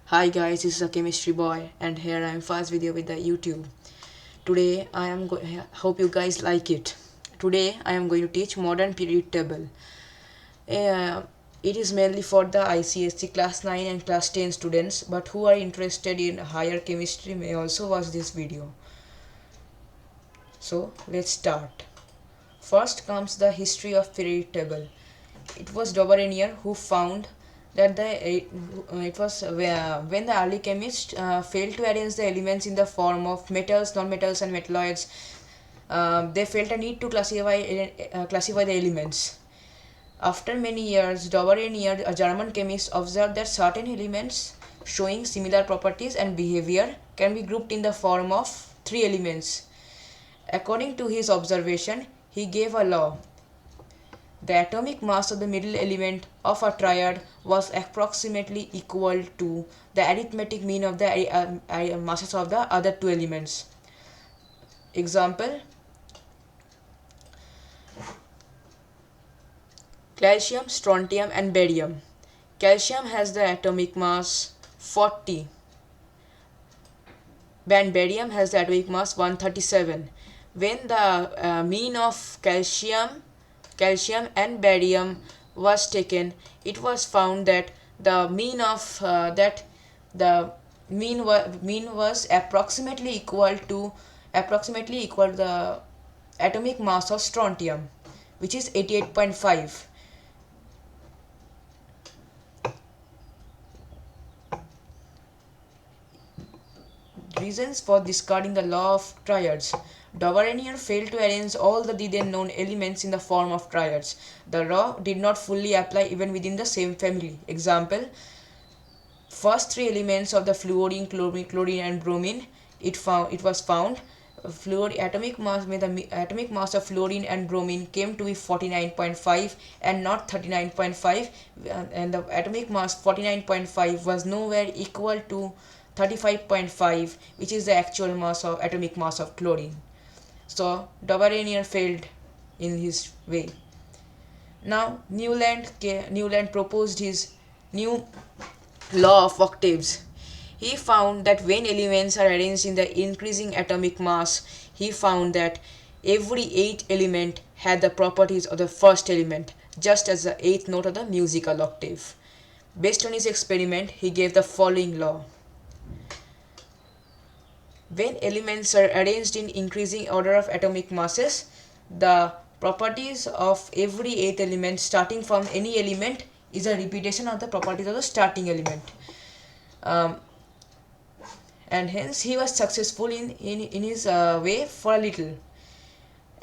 Hi guys, this is a chemistry boy and here I am first video with the YouTube. Today I am hope you guys like it. Today I am going to teach modern period table. Uh, it is mainly for the ICSC class 9 and class 10 students, but who are interested in higher chemistry may also watch this video. So let's start. First comes the history of periodic table. It was Doberenier who found that it was when the early chemists failed to arrange the elements in the form of metals, non-metals, and metalloids. They felt a need to classify the elements. After many years, Doberenier, a German chemist, observed that certain elements showing similar properties and behavior can be grouped in the form of three elements. According to his observation, he gave a law. The atomic mass of the middle element of a triad was approximately equal to the arithmetic mean of the masses of the other two elements. Example: calcium, strontium, and barium. Calcium has the atomic mass 40, and barium has the atomic mass 137. When the mean of calcium and barium was taken, it was found that the mean of the mean was approximately equal to the atomic mass of strontium, which is 88.5. Reasons for discarding the law of triads. Doberenier failed to arrange all the then known elements in the form of triads. The law did not fully apply even within the same family. Example: first three elements of the fluorine, chlorine, and bromine. It was found atomic mass of fluorine and bromine came to be 49.5 and not 39.5, and the atomic mass 49.5 was nowhere equal to 35.5, which is the actual atomic mass of chlorine. So Doberenier failed in his way. Now Newland proposed his new law of octaves. He found that when elements are arranged in the increasing atomic mass, he found that every eighth element had the properties of the first element, just as the eighth note of the musical octave. Based on his experiment, he gave the following law. When elements are arranged in increasing order of atomic masses, the properties of every eighth element starting from any element is a repetition of the properties of the starting element. And hence he was successful in his way for a little.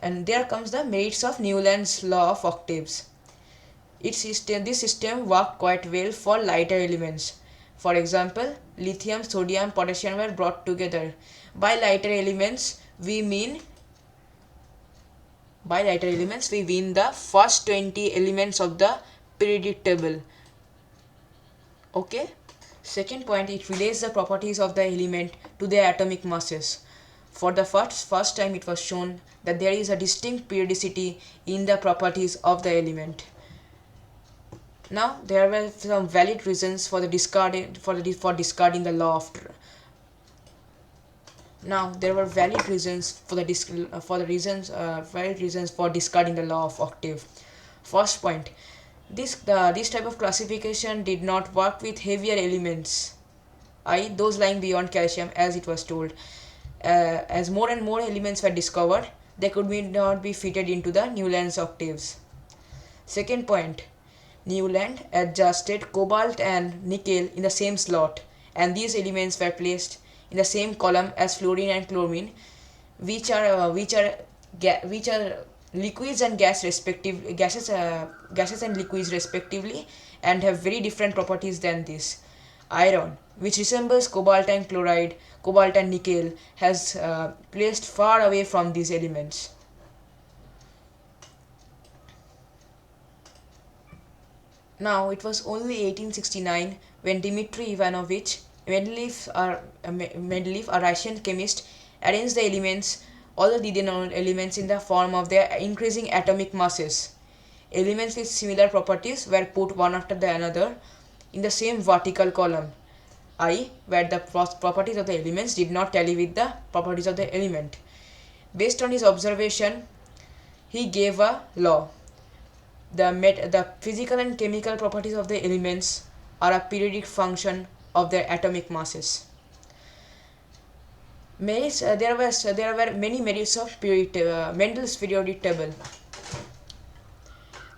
And there comes the merits of Newland's law of octaves. This system worked quite well for lighter elements. For example, lithium, sodium, potassium were brought together. By lighter elements we mean the first 20 elements of the periodic table. Okay. Second point, it relates the properties of the element to their atomic masses. For the first time it was shown that there is a distinct periodicity in the properties of the element. Now there were some valid reasons for discarding the law of valid reasons for discarding the law of octave. First point, this type of classification did not work with heavier elements, i.e. those lying beyond calcium, as it was told. As more and more elements were discovered, they could not be fitted into the Newland's octaves. Second point, Newland adjusted cobalt and nickel in the same slot, and these elements were placed in the same column as fluorine and chlorine, which are liquids and gases and liquids respectively, and have very different properties than this. Iron, which resembles cobalt and nickel, has placed far away from these elements. Now it was only 1869 when Dmitry Ivanovich Mendeleev, a Russian chemist, arranged the elements, all the known elements, in the form of their increasing atomic masses. Elements with similar properties were put one after the another in the same vertical column. I, where the properties of the elements did not tally with the properties of the element. Based on his observation, he gave a law. The physical and chemical properties of the elements are a periodic function of their atomic masses. There were many merits of Mendel's periodic table.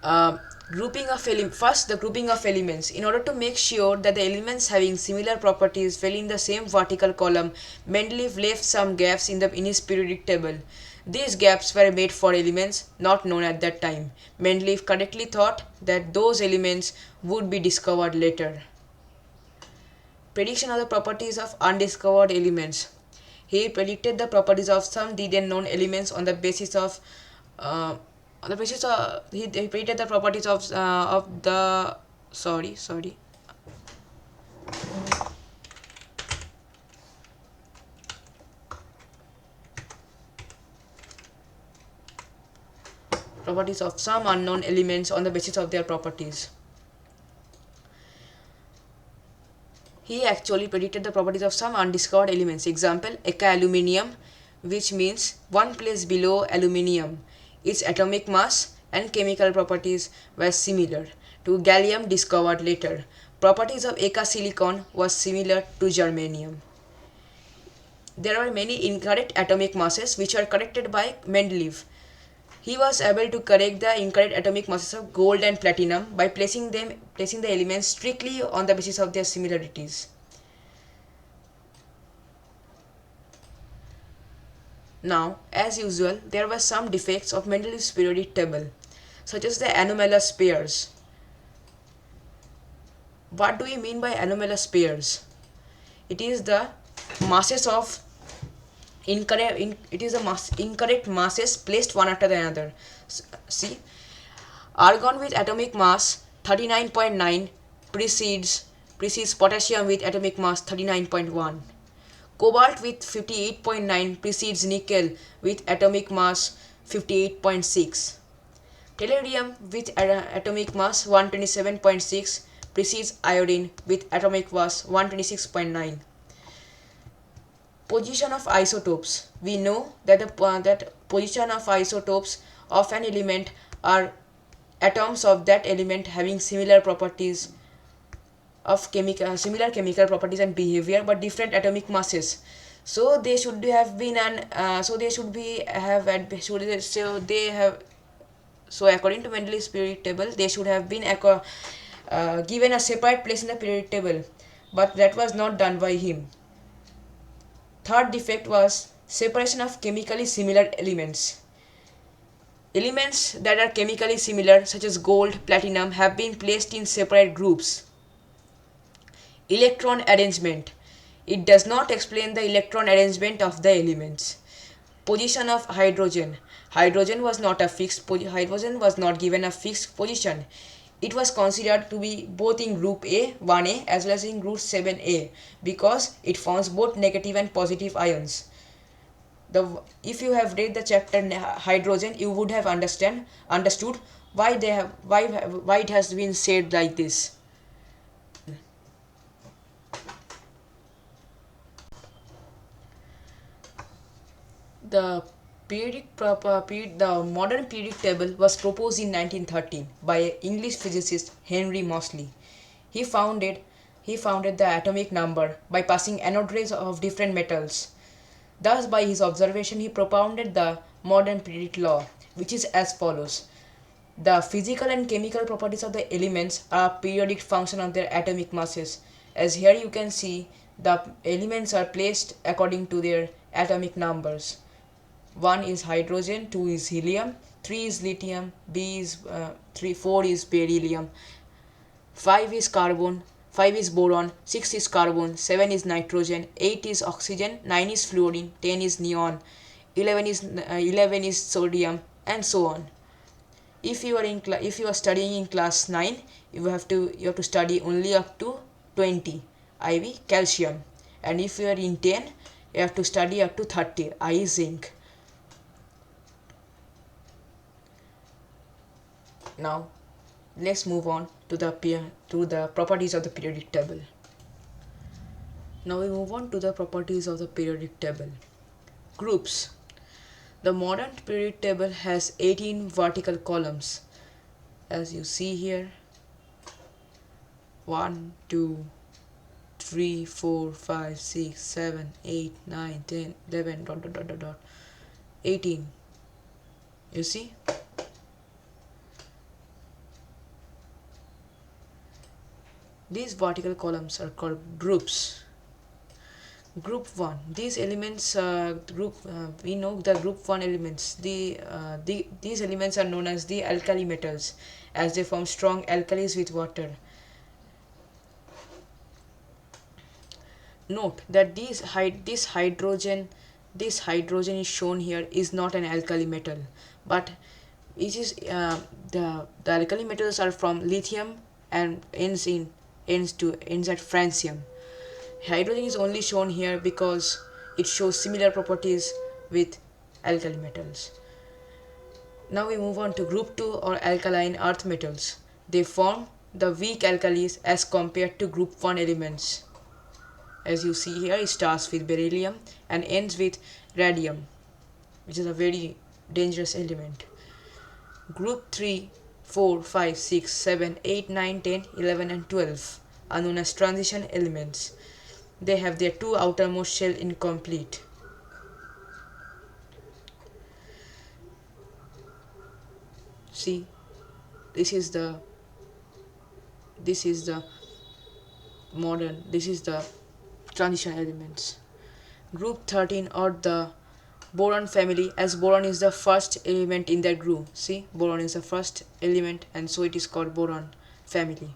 Uh, First, the grouping of elements. In order to make sure that the elements having similar properties fell in the same vertical column, Mendeleev left some gaps in his periodic table. These gaps were made for elements not known at that time. Mendeleev correctly thought that those elements would be discovered later. Prediction of the properties of undiscovered elements. He predicted the properties of some then known elements on the basis of he predicted the properties of the sorry properties of some unknown elements on the basis of their properties. He actually predicted the properties of some undiscovered elements. Example, Eka aluminium, which means one place below aluminium. Its atomic mass and chemical properties were similar to gallium discovered later. Properties of Eka silicon was similar to germanium. There are many incorrect atomic masses which were corrected by Mendeleev. He was able to correct the incorrect atomic masses of gold and platinum by placing the elements strictly on the basis of their similarities. Now, as usual, there were some defects of Mendeleev's periodic table, such as the anomalous pairs. What do we mean by anomalous pairs? It is the masses of incorrect masses placed one after the another. See, argon with atomic mass 39.9 precedes potassium with atomic mass 39.1. Cobalt with 58.9 precedes nickel with atomic mass 58.6. Tellurium with atomic mass 127.6 precedes iodine with atomic mass 126.9. Position of isotopes. We know that the position of isotopes of an element are atoms of that element having similar properties of similar chemical properties and behavior but different atomic masses. So they should have been so according to Mendeleev's periodic table, they should have been given a separate place in the periodic table, but that was not done by him. Third defect was separation of chemically similar elements. Elements that are chemically similar, such as gold, platinum, have been placed in separate groups. Electron arrangement. It does not explain the electron arrangement of the elements. Position of hydrogen. Hydrogen was not given a fixed position. It was considered to be both in group A, 1A, as well as in group 7A, because it forms both negative and positive ions. If you have read the chapter hydrogen, you would have understood why it has been said like this. The modern periodic table was proposed in 1913 by English physicist Henry Moseley. He founded the atomic number by passing anode rays of different metals. Thus, by his observation, he propounded the modern periodic law, which is as follows. The physical and chemical properties of the elements are a periodic function of their atomic masses. As here you can see, the elements are placed according to their atomic numbers. 1 is hydrogen, 2 is helium, 3 is lithium, 4 is beryllium, 5 is carbon, 5 is boron, 6 is carbon, 7 is nitrogen, 8 is oxygen, 9 is fluorine, 10 is neon, 11 is sodium, and so on. If you are studying in class 9, you have to study only up to 20, i.e. calcium, and if you are in 10, you have to study up to 30, i.e. zinc. Now, let's move on to the properties of the periodic table. Now we move on to the properties of the periodic table. Groups. The modern periodic table has 18 vertical columns, as you see here. 1, 2, 3, 4, 5, 6, 7, 8, 9, 10, 11, dot dot dot dot dot 18. You see? These vertical columns are called groups. Group 1. These elements, we know the group 1 elements. These elements are known as the alkali metals, as they form strong alkalis with water. Note that this hydrogen is shown here is not an alkali metal, but it is the alkali metals are from lithium and ends at francium. Hydrogen is only shown here because it shows similar properties with alkali metals. Now we move on to group 2 or alkaline earth metals. They form the weak alkalis as compared to group 1 elements. As you see here, it starts with beryllium and ends with radium, which is a very dangerous element. Group 3, 4, 5, 6, 7, 8, 9, 10, 11 and 12 are known as transition elements. They have their two outermost shell incomplete. See, this is the transition elements. Group 13 or the boron family, as boron is the first element in that group. See, boron is the first element and so it is called boron family.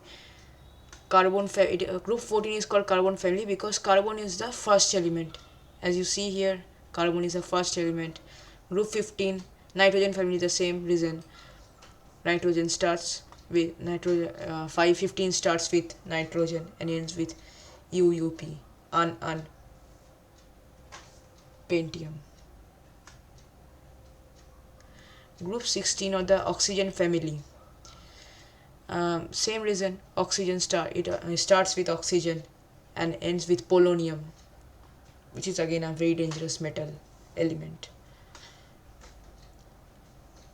Group 14 is called carbon family because carbon is the first element. As you see here, carbon is the first element. Group 15, nitrogen family, the same reason. Nitrogen starts with nitrogen. 515 starts with nitrogen and ends with UUP, pentium. Group 16 or the oxygen family. Same reason, oxygen starts with oxygen and ends with polonium, which is again a very dangerous metal element.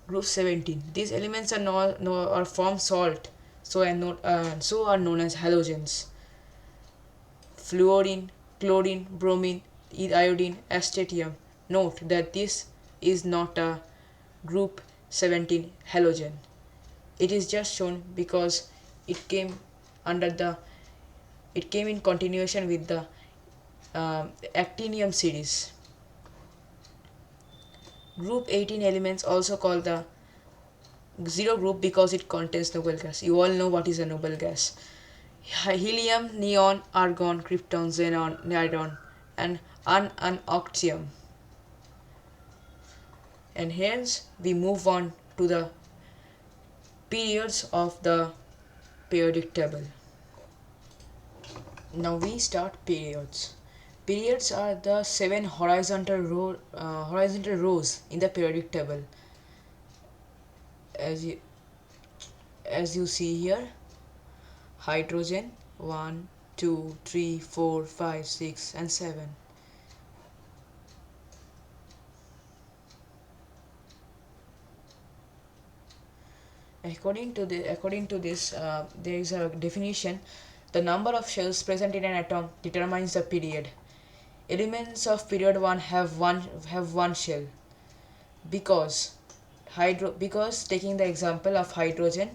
Group 17. These elements are form salt, so are known as halogens. Fluorine, chlorine, bromine, iodine, astatium. Note that this is not a group 17 halogen. It is just shown because it came in continuation with the actinium series. Group 18 elements also called the zero group because it contains noble gas. You all know what is a noble gas. Helium, neon, argon, krypton, xenon, neon and octium. And hence we move on to the periods of the periodic table. Now we start periods. Periods are the 7 horizontal rows in the periodic table. As you see here, hydrogen 1, 2, 3, 4, 5, 6 and 7. According to this, there is a definition. The number of shells present in an atom determines the period. Elements of period 1 have one shell because taking the example of hydrogen,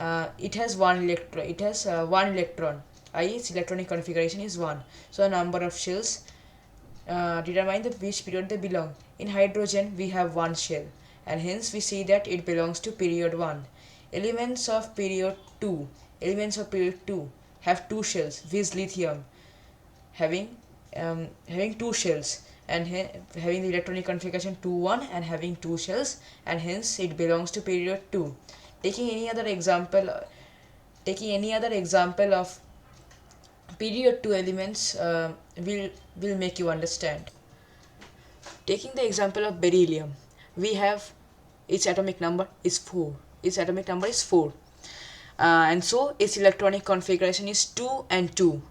it has one electron, i.e. its electronic configuration is 1. So the number of shells determine which period they belong. In hydrogen we have one shell and hence we see that it belongs to period 1. Elements of period 2 have two shells, viz. Lithium having 2 shells and having the electronic configuration 2 1 and having 2 shells, and hence it belongs to period 2. Taking any other example of period 2 elements will make you understand. Taking the example of beryllium, we have its atomic number is 4. And so its electronic configuration is 2 and 2.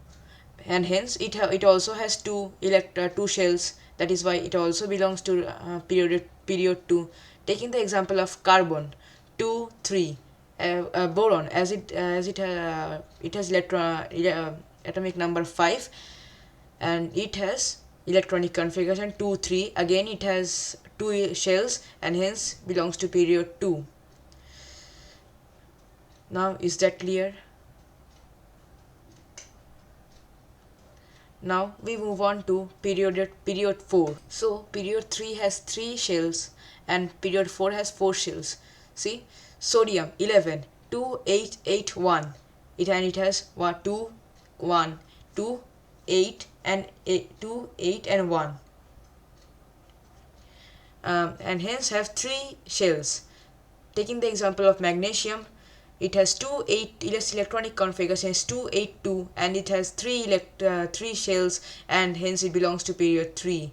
and hence it also has two shells. That is why it also belongs to period 2. Taking the example of carbon 2 3, boron, it has atomic number 5, and it has electronic configuration 2 3. Again it has two shells and hence belongs to period 2. Now is that clear? Now we move on to period 4. So period 3 has 3 shells and period 4 has 4 shells. See, sodium 11 2 8 8 1. It has 2 1 2 8 and 8, 2 8 and 1. And hence have 3 shells. Taking the example of magnesium, it has 2 8 electronic configuration is 2 8 2, and it has 3 shells, and hence it belongs to period 3.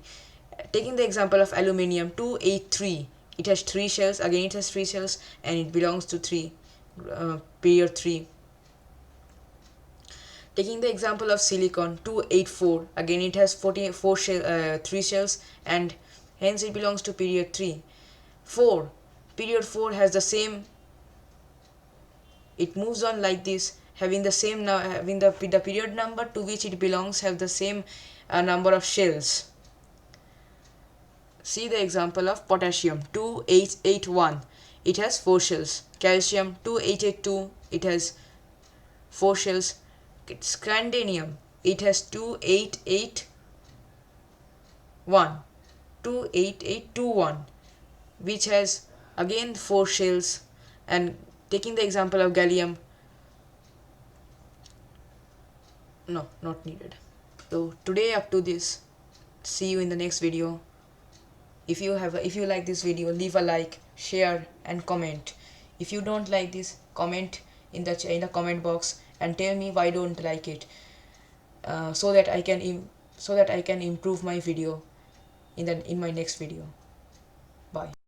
Taking the example of aluminium 2 8 3, it has 3 shells, again it has 3 shells, and it belongs to period 3. Taking the example of silicon 2 8 4, again it has 3 shells, and hence it belongs to period 3. Period 4 has the same, it moves on like this, having the same having the period number to which it belongs have the same number of shells. See the example of potassium 2 8 8 1, it has 4 shells. Calcium 2 8 8 2, it has 4 shells. Scandium, it has 2 8 8 1, 2 8 8 2 1, which has again 4 shells. And taking the example of gallium, no, not needed. So today up to this. See you in the next video. If you like this video, leave a like, share and comment. If you don't like this, comment in the comment box and tell me why don't like it, so that I can improve my video in my next video. Bye.